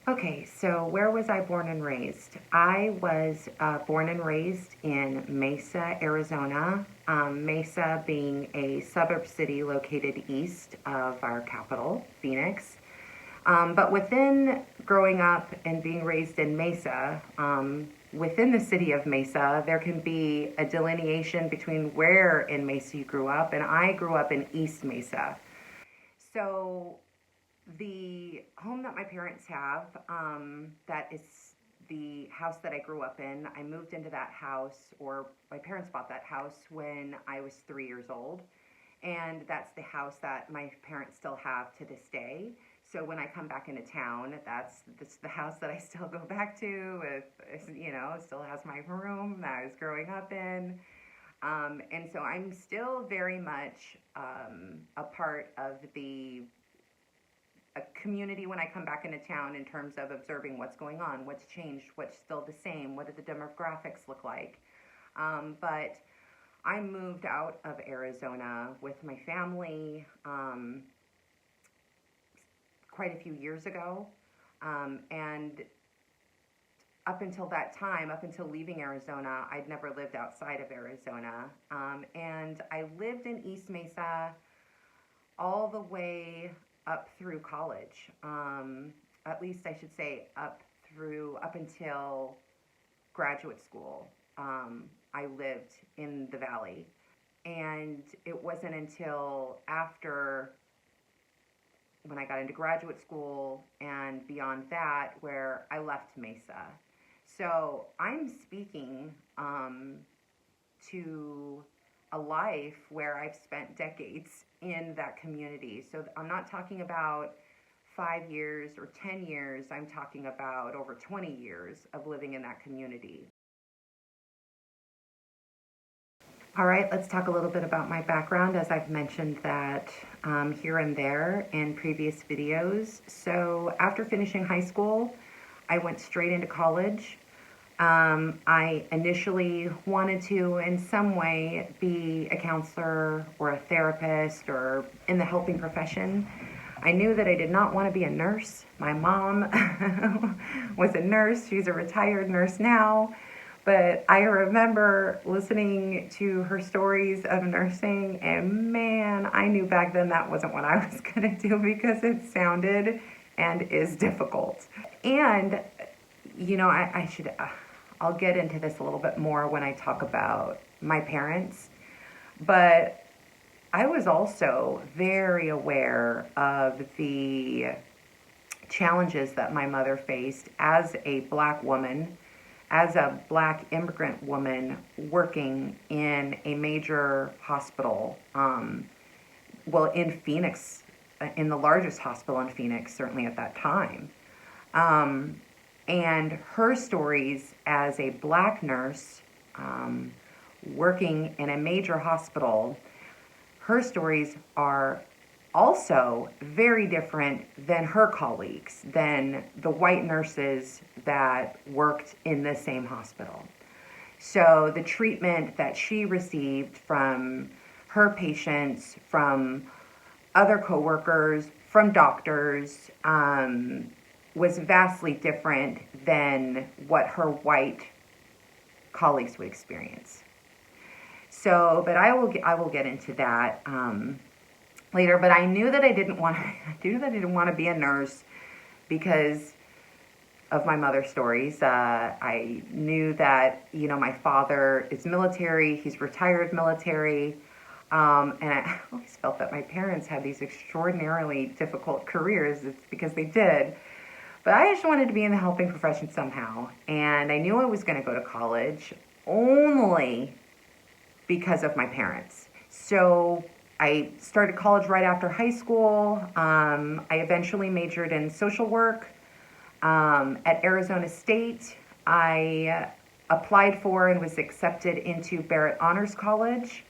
Okay, so where was I born and raised? I was born and raised in Mesa, Arizona. Mesa being a suburb city located east of our capital, Phoenix. But within growing up and being raised in Mesa, within the city of Mesa, there can be a delineation between where in Mesa you grew up, and I grew up in East Mesa. So the home that my parents have, that is the house that I grew up in. I moved into that house, or my parents bought that house when I was 3 years old. And that's the house that my parents still have to this day. So when I come back into town, that's the house that I still go back to. It still has my room that I was growing up in. And so I'm still very much a part of a community when I come back into town in terms of observing what's going on, what's changed, what's still the same, what do the demographics look like. But I moved out of Arizona with my family quite a few years ago. And up until that time, up until leaving Arizona, I'd never lived outside of Arizona. And I lived in East Mesa all the way up through college. At least I should say up until graduate school. I lived in the valley. And it wasn't until after when I got into graduate school and beyond that where I left Mesa. So I'm speaking to a life where I've spent decades in that community. So I'm not talking about 5 years or 10 years. I'm talking about over 20 years of living in that community. All right, let's talk a little bit about my background, as I've mentioned that here and there in previous videos. So after finishing high school, I went straight into college. I initially wanted to, in some way, be a counselor or a therapist or in the helping profession. I knew that I did not want to be a nurse. My mom was a nurse. She's a retired nurse now. But I remember listening to her stories of nursing, and man, I knew back then that wasn't what I was going to do because it sounded and is difficult. And, I'll get into this a little bit more when I talk about my parents, but I was also very aware of the challenges that my mother faced as a Black woman, as a Black immigrant woman working in a major hospital, in Phoenix, in the largest hospital in Phoenix, certainly at that time. And her stories as a Black nurse working in a major hospital, her stories are also very different than her colleagues, than the white nurses that worked in the same hospital. So the treatment that she received from her patients, from other coworkers, from doctors, was vastly different than what her white colleagues would experience. So, but I will get into that later. But I knew that I didn't want to be a nurse because of my mother's stories. I knew that my father is military. He's retired military. And I always felt that my parents had these extraordinarily difficult careers. It's because they did. But I just wanted to be in the helping profession somehow. And I knew I was going to go to college only because of my parents. So I started college right after high school. I eventually majored in social work. At Arizona State, I applied for and was accepted into Barrett Honors College.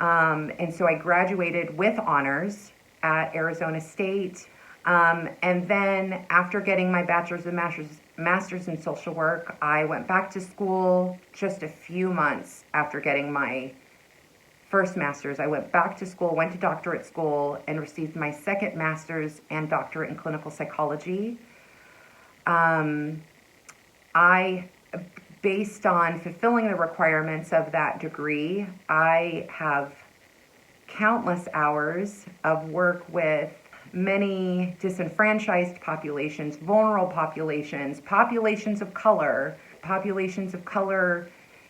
And so I graduated with honors at Arizona State. And then after getting my bachelor's and master's in social work, I went back to school just a few months after getting my first master's. I went back to school, went to doctorate school, and received my second master's and doctorate in clinical psychology. I, based on fulfilling the requirements of that degree, I have countless hours of work with many disenfranchised populations, vulnerable populations, populations of color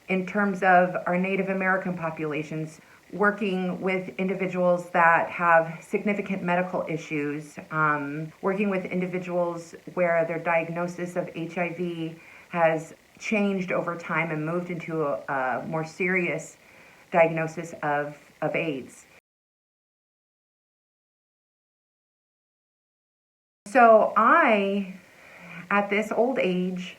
in terms of our Native American populations, working with individuals that have significant medical issues, working with individuals where their diagnosis of HIV has changed over time and moved into a more serious diagnosis of AIDS. So at this old age,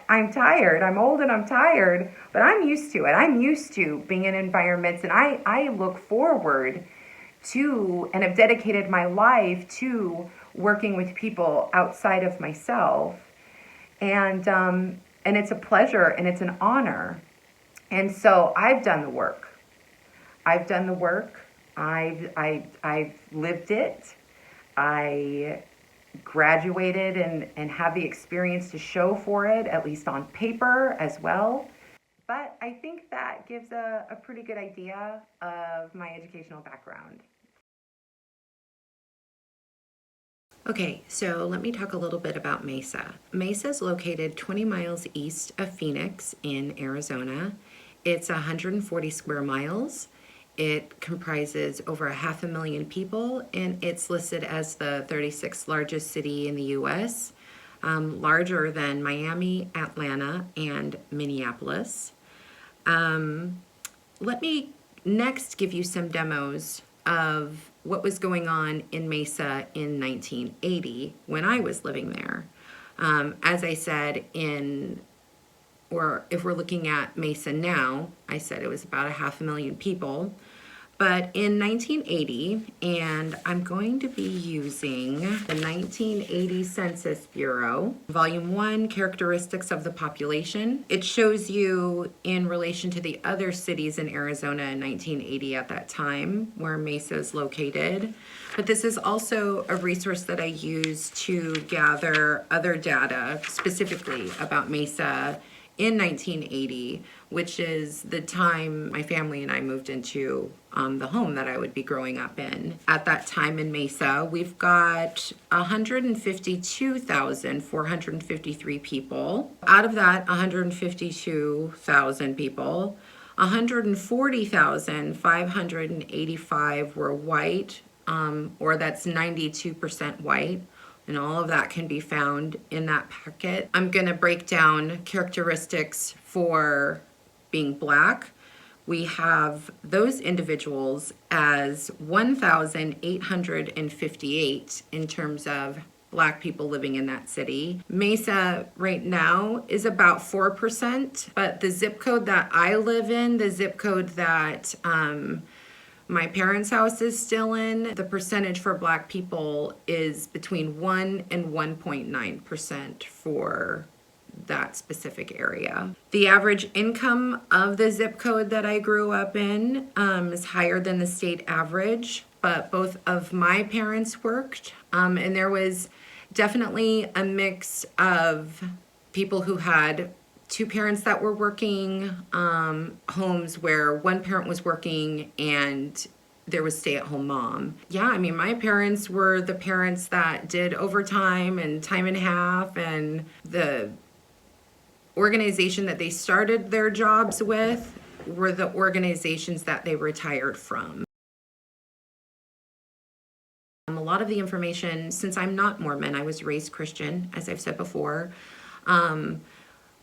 I'm tired. I'm old and I'm tired, but I'm used to it. I'm used to being in environments, and I look forward to and have dedicated my life to working with people outside of myself. And it's a pleasure and it's an honor. And so I've done the work. I've done the work. I've lived it. I graduated and have the experience to show for it, at least on paper as well. But I think that gives a pretty good idea of my educational background. Okay, so let me talk a little bit about Mesa. Mesa is located 20 miles east of Phoenix in Arizona. It's 140 square miles. It comprises over 500,000 people, and it's listed as the 36th largest city in the U.S., larger than Miami, Atlanta, and Minneapolis. Let me next give you some demos of what was going on in Mesa in 1980 when I was living there. As I said, or if we're looking at Mesa now, I said it was about 500,000 people. But in 1980, and I'm going to be using the 1980 Census Bureau, Volume 1, Characteristics of the Population. It shows you in relation to the other cities in Arizona in 1980 at that time, where Mesa is located. But this is also a resource that I use to gather other data specifically about Mesa in 1980, which is the time my family and I moved into the home that I would be growing up in. At that time in Mesa, we've got 152,453 people. Out of that 152,000 people, 140,585 were white, or that's 92% white. And all of that can be found in that packet. I'm going to break down characteristics for being Black. We have those individuals as 1,858 in terms of Black people living in that city. Mesa right now is about 4%, but the zip code that I live in, the zip code that my parents' house is still in, the percentage for Black people is between 1 and 1.9% for that specific area. The average income of the zip code that I grew up in is higher than the state average, but both of my parents worked, and there was definitely a mix of people who had two parents that were working, homes where one parent was working and there was stay-at-home mom. Yeah, I mean, my parents were the parents that did overtime and time and a half, and the organization that they started their jobs with were the organizations that they retired from. A lot of the information, since I'm not Mormon, I was raised Christian, as I've said before,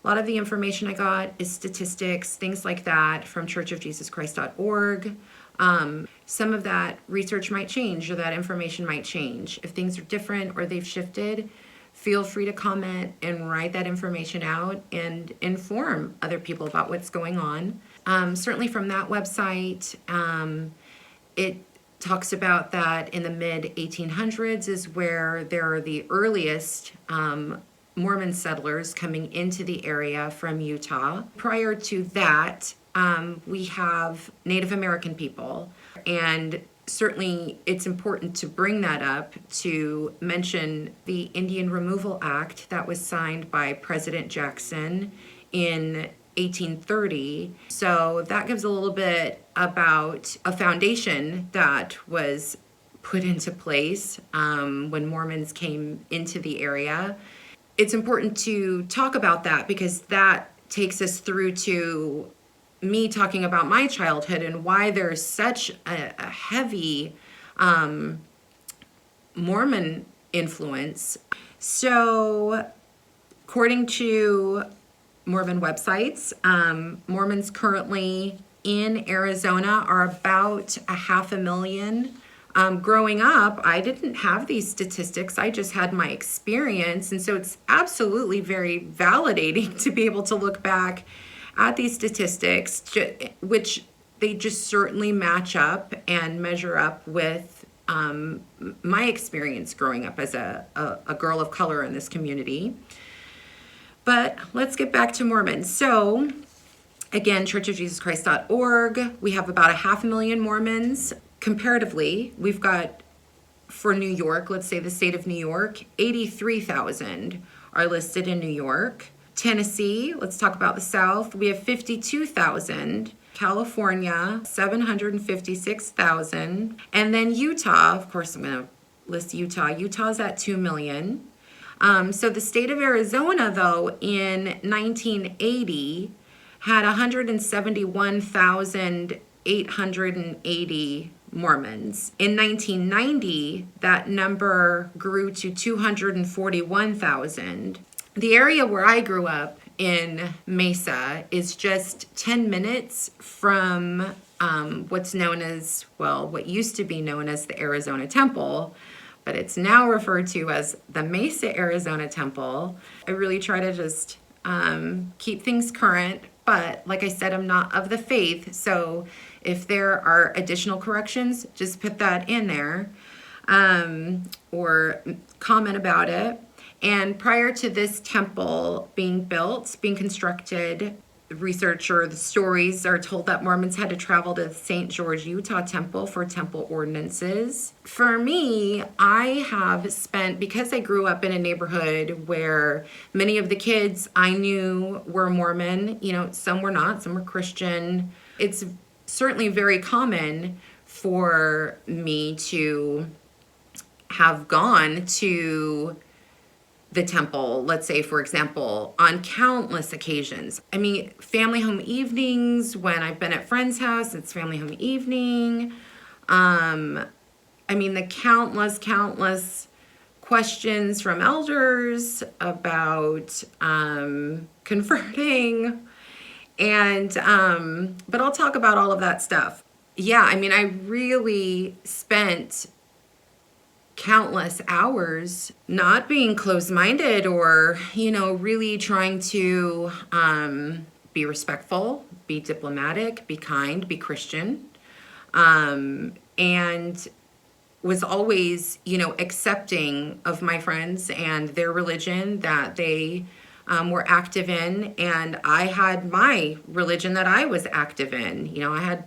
a lot of the information I got is statistics, things like that from churchofjesuschrist.org. Some of that research might change, or that information might change. If things are different or they've shifted, feel free to comment and write that information out and inform other people about what's going on. Certainly from that website, it talks about that in the mid-1800s is where there are the earliest Mormon settlers coming into the area from Utah. Prior to that, we have Native American people, and certainly it's important to bring that up to mention the Indian Removal Act that was signed by President Jackson in 1830. So that gives a little bit about a foundation that was put into place when Mormons came into the area. It's important to talk about that because that takes us through to me talking about my childhood and why there's such a heavy Mormon influence. So, according to Mormon websites, Mormons currently in Arizona are about 500,000. Growing up, I didn't have these statistics. I just had my experience. And so it's absolutely very validating to be able to look back at these statistics, which they just certainly match up and measure up with my experience growing up as a girl of color in this community. But let's get back to Mormons. So again, churchofjesuschrist.org, we have about 500,000 Mormons. Comparatively, we've got, for New York, let's say the state of New York, 83,000 are listed in New York. Tennessee, let's talk about the South, we have 52,000. California, 756,000. And then Utah, of course, I'm going to list Utah. Utah's at 2 million. So the state of Arizona, though, in 1980 had 171,880 Mormons. In 1990, that number grew to 241,000. The area where I grew up in Mesa is just 10 minutes from what's known as, well, what used to be known as the Arizona Temple, but it's now referred to as the Mesa, Arizona Temple. I really try to just keep things current, but like I said, I'm not of the faith, so if there are additional corrections, just put that in there or comment about it. And prior to this temple being built, being constructed, the stories are told that Mormons had to travel to the St. George, Utah temple for temple ordinances. For me, I have spent, because I grew up in a neighborhood where many of the kids I knew were Mormon, some were not, some were Christian. It's certainly very common for me to have gone to the temple, let's say, for example, on countless occasions. I mean, family home evenings, when I've been at friend's house, it's family home evening. I mean, the countless questions from elders about converting. And, but I'll talk about all of that stuff. Yeah, I mean, I really spent countless hours not being closed-minded or, really trying to be respectful, be diplomatic, be kind, be Christian, and was always, accepting of my friends and their religion that they were active in, and I had my religion that I was active in. I had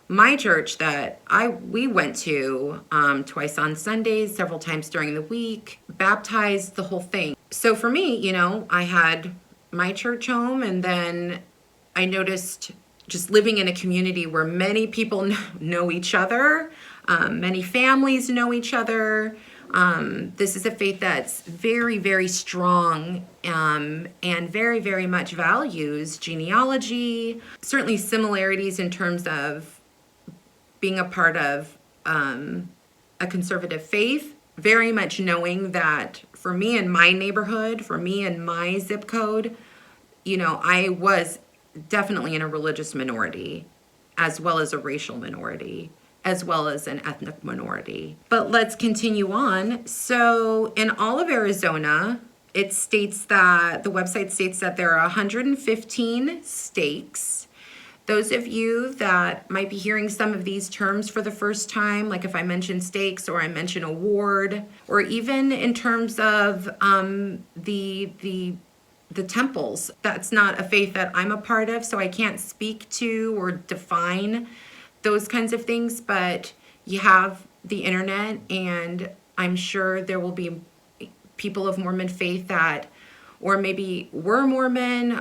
my church that we went to twice on Sundays, several times during the week, baptized, the whole thing. So for me, I had my church home, and then I noticed just living in a community where many people know each other, many families know each other. This is a faith that's very, very strong and very, very much values genealogy, certainly similarities in terms of being a part of a conservative faith, very much knowing that for me in my neighborhood, for me in my zip code, I was definitely in a religious minority, as well as a racial minority, as well as an ethnic minority. But let's continue on. So in all of Arizona, the website states that there are 115 stakes. Those of you that might be hearing some of these terms for the first time, like if I mention stakes or I mention award, or even in terms of the temples, that's not a faith that I'm a part of, so I can't speak to or define those kinds of things. But you have the internet, and I'm sure there will be people of Mormon faith that, or maybe were Mormon,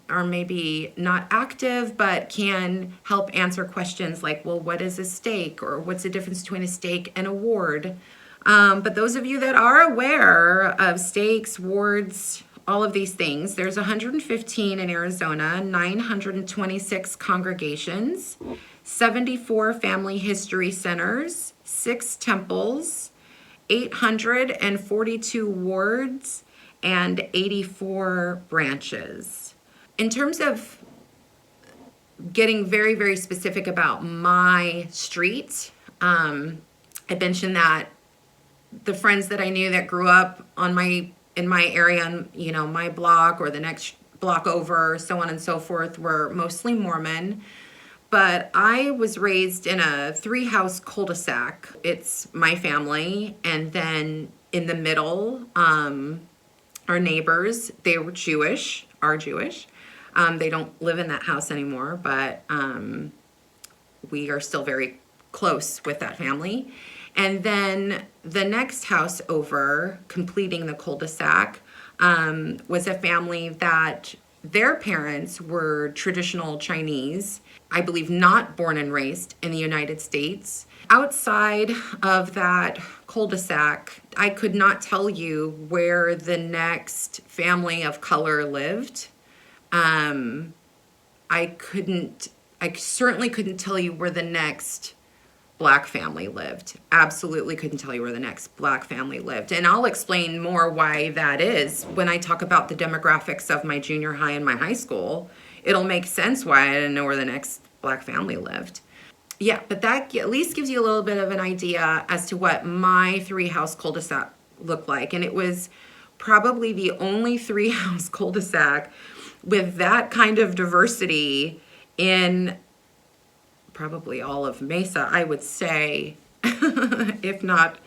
or maybe not active, but can help answer questions like, well, what is a stake? Or what's the difference between a stake and a ward? But those of you that are aware of stakes, wards, all of these things, there's 115 in Arizona, 926 congregations, 74 family history centers, 6 temples, 842 wards, and 84 branches. In terms of getting very, very specific about my street, I mentioned that the friends that I knew that grew up in my area, you know, my block or the next block over, so on and so forth, were mostly Mormon. But I was raised in a 3-house cul-de-sac. It's my family, and then in the middle, our neighbors, they were Jewish, are Jewish. They don't live in that house anymore, but we are still very close with that family. And then the next house over, completing the cul-de-sac, was a family that their parents were traditional Chinese, I believe not born and raised in the United States. Outside of that cul-de-sac, I could not tell you where the next family of color lived. I certainly couldn't tell you where the next Black family lived. Absolutely couldn't tell you where the next Black family lived. And I'll explain more why that is when I talk about the demographics of my junior high and my high school. It'll make sense why I didn't know where the next Black family lived. Yeah, but that at least gives you a little bit of an idea as to what my 3-house cul-de-sac looked like. And it was probably the only 3-house cul-de-sac with that kind of diversity in probably all of Mesa, I would say, if not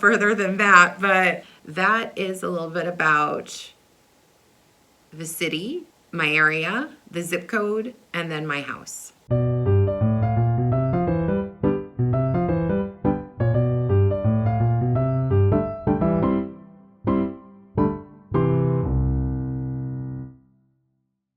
further than that. But that is a little bit about the city, my area, the zip code, and then my house.